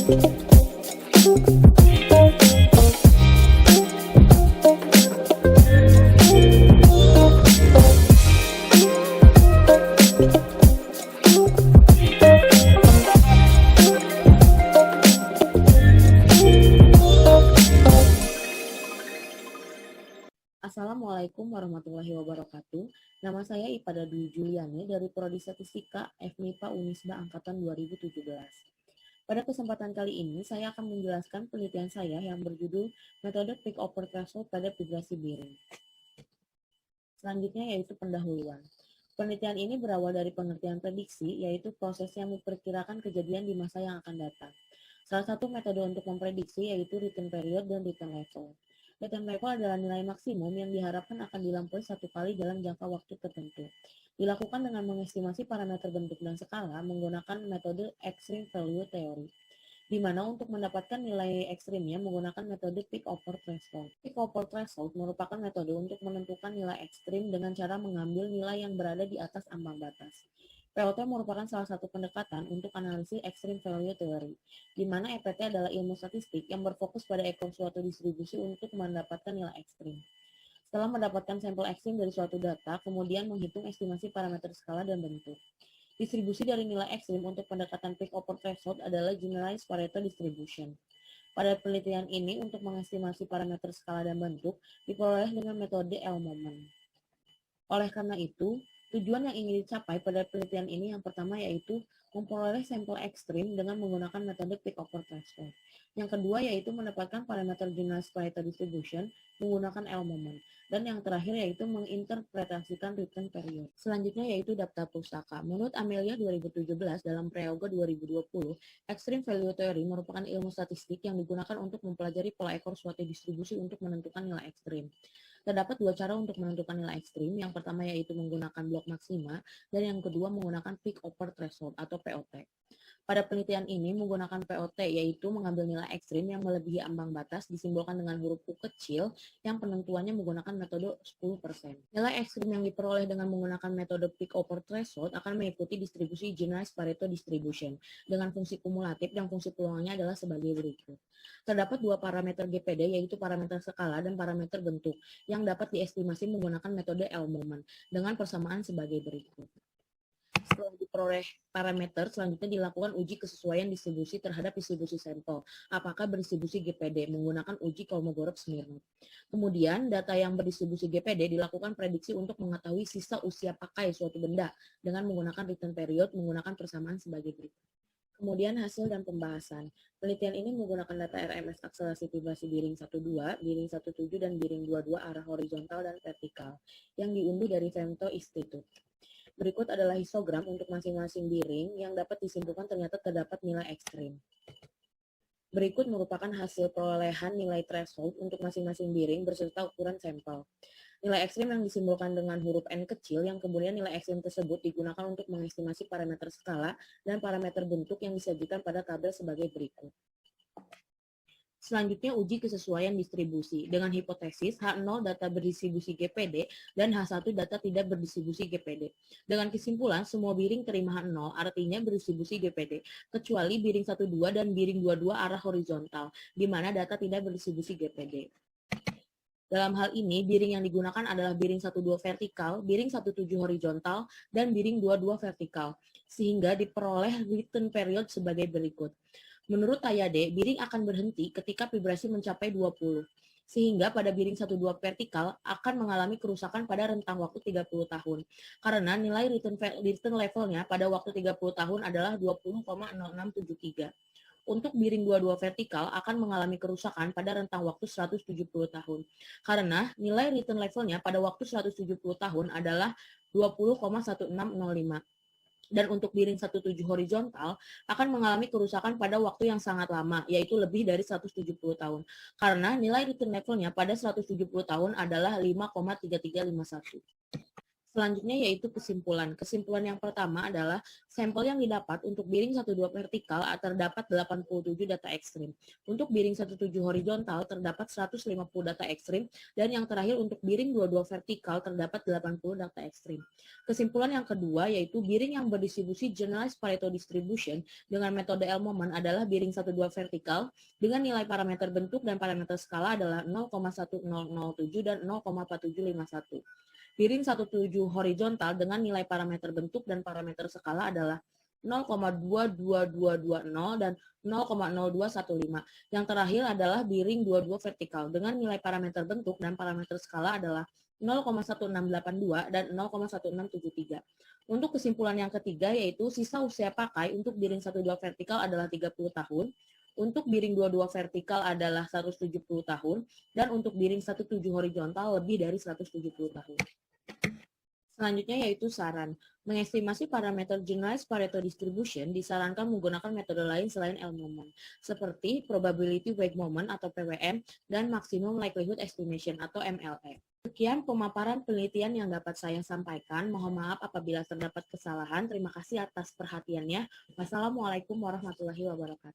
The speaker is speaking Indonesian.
Assalamualaikum warahmatullahi wabarakatuh. Nama saya Ipada Dwi Juliani dari Prodi Statistika FMIPA Unisba Angkatan 2017. Pada kesempatan kali ini, saya akan menjelaskan penelitian saya yang berjudul Metode Pick-Over Threshold pada vibrasi biring. Selanjutnya yaitu pendahuluan. Penelitian ini berawal dari pengertian prediksi, yaitu proses yang memperkirakan kejadian di masa yang akan datang. Salah satu metode untuk memprediksi yaitu return period dan return level. Return level adalah nilai maksimum yang diharapkan akan dilampaui satu kali dalam jangka waktu tertentu. Dilakukan dengan mengestimasi parameter bentuk dan skala menggunakan metode extreme value theory, di mana untuk mendapatkan nilai ekstrimnya menggunakan metode pick-over threshold. Pick-over threshold merupakan metode untuk menentukan nilai ekstrim dengan cara mengambil nilai yang berada di atas ambang batas. POT merupakan salah satu pendekatan untuk analisis extreme value theory, di mana EPT adalah ilmu statistik yang berfokus pada ekor suatu distribusi untuk mendapatkan nilai ekstrim. Setelah mendapatkan sampel ekstrim dari suatu data, kemudian menghitung estimasi parameter skala dan bentuk. Distribusi dari nilai ekstrim untuk pendekatan pick-over threshold adalah generalized Pareto distribution. Pada penelitian ini, untuk mengestimasi parameter skala dan bentuk, diperoleh dengan metode L-moment. Oleh karena itu, tujuan yang ingin dicapai pada penelitian ini yang pertama yaitu memperoleh sampel ekstrim dengan menggunakan metode pick-over threshold. Yang kedua yaitu mendapatkan parameter generalized Pareto distribution menggunakan L-moment. Dan yang terakhir yaitu menginterpretasikan return period. Selanjutnya yaitu daftar pustaka. Menurut Amelia 2017 dalam Prayoga 2020, extreme value theory merupakan ilmu statistik yang digunakan untuk mempelajari pola ekor suatu distribusi untuk menentukan nilai ekstrim. Terdapat dua cara untuk menentukan nilai ekstrim. Yang pertama yaitu menggunakan blok maksima, dan yang kedua menggunakan pick-over threshold atau POT. Pada penelitian ini menggunakan POT yaitu mengambil nilai ekstrim yang melebihi ambang batas disimbolkan dengan huruf U kecil yang penentuannya menggunakan metode 10%. Nilai ekstrim yang diperoleh dengan menggunakan metode pick-over threshold akan mengikuti distribusi generalized Pareto distribution dengan fungsi kumulatif dan fungsi peluangnya adalah sebagai berikut. Terdapat dua parameter GPD yaitu parameter skala dan parameter bentuk yang dapat diestimasi menggunakan metode L-moment dengan persamaan sebagai berikut. Setelah diperoleh parameter, selanjutnya dilakukan uji kesesuaian distribusi terhadap distribusi sampel, apakah berdistribusi GPD menggunakan uji Kolmogorov-Smirnov. Kemudian, data yang berdistribusi GPD dilakukan prediksi untuk mengetahui sisa usia pakai suatu benda dengan menggunakan return period menggunakan persamaan sebagai berikut. Kemudian hasil dan pembahasan. Penelitian ini menggunakan data RMS akselerasi vibrasi biring 12, biring 17, dan biring 22 arah horizontal dan vertikal yang diunduh dari Femto Institute. Berikut adalah histogram untuk masing-masing biring yang dapat disimpulkan ternyata terdapat nilai ekstrim. Berikut merupakan hasil perolehan nilai threshold untuk masing-masing biring beserta ukuran sampel. Nilai ekstrim yang disimbolkan dengan huruf N kecil yang kemudian nilai ekstrim tersebut digunakan untuk mengestimasi parameter skala dan parameter bentuk yang disajikan pada tabel sebagai berikut. Selanjutnya uji kesesuaian distribusi dengan hipotesis H0 data berdistribusi GPD dan H1 data tidak berdistribusi GPD. Dengan kesimpulan semua biring terima H0 artinya berdistribusi GPD kecuali biring 12 dan biring 22 arah horizontal di mana data tidak berdistribusi GPD. Dalam hal ini, biring yang digunakan adalah biring 12 vertikal, biring 17 horizontal, dan biring 22 vertikal, sehingga diperoleh return period sebagai berikut. Menurut Tayade, biring akan berhenti ketika vibrasi mencapai 20, sehingga pada biring 12 vertikal akan mengalami kerusakan pada rentang waktu 30 tahun, karena nilai return levelnya pada waktu 30 tahun adalah 20,0673. Untuk biring 22 vertikal akan mengalami kerusakan pada rentang waktu 170 tahun, karena nilai return levelnya pada waktu 170 tahun adalah 20,1605. Dan untuk biring 17 horizontal akan mengalami kerusakan pada waktu yang sangat lama, yaitu lebih dari 170 tahun. Karena nilai return levelnya pada 170 tahun adalah 5,3351. Selanjutnya yaitu kesimpulan. Kesimpulan yang pertama adalah sampel yang didapat untuk biring 12 vertikal terdapat 87 data ekstrim. Untuk biring 17 horizontal terdapat 150 data ekstrim dan yang terakhir untuk biring 22 vertikal terdapat 80 data ekstrim. Kesimpulan yang kedua yaitu biring yang berdistribusi generalized Pareto distribution dengan metode L-Moment adalah biring 12 vertikal dengan nilai parameter bentuk dan parameter skala adalah 0,1007 dan 0,4751. Piring 17 horizontal dengan nilai parameter bentuk dan parameter skala adalah 0,22220 dan 0,0215. Yang terakhir adalah biring 22 vertikal dengan nilai parameter bentuk dan parameter skala adalah 0,1682 dan 0,1673. Untuk kesimpulan yang ketiga yaitu sisa usia pakai untuk biring 12 vertikal adalah 30 tahun, untuk biring 22 vertikal adalah 170 tahun, dan untuk biring 17 horizontal lebih dari 170 tahun. Selanjutnya yaitu saran. Mengestimasi parameter generalized Pareto distribution disarankan menggunakan metode lain selain L-Moment, seperti probability weight moment atau PWM dan maximum likelihood estimation atau MLE. Sekian pemaparan penelitian yang dapat saya sampaikan. Mohon maaf apabila terdapat kesalahan. Terima kasih atas perhatiannya. Wassalamualaikum warahmatullahi wabarakatuh.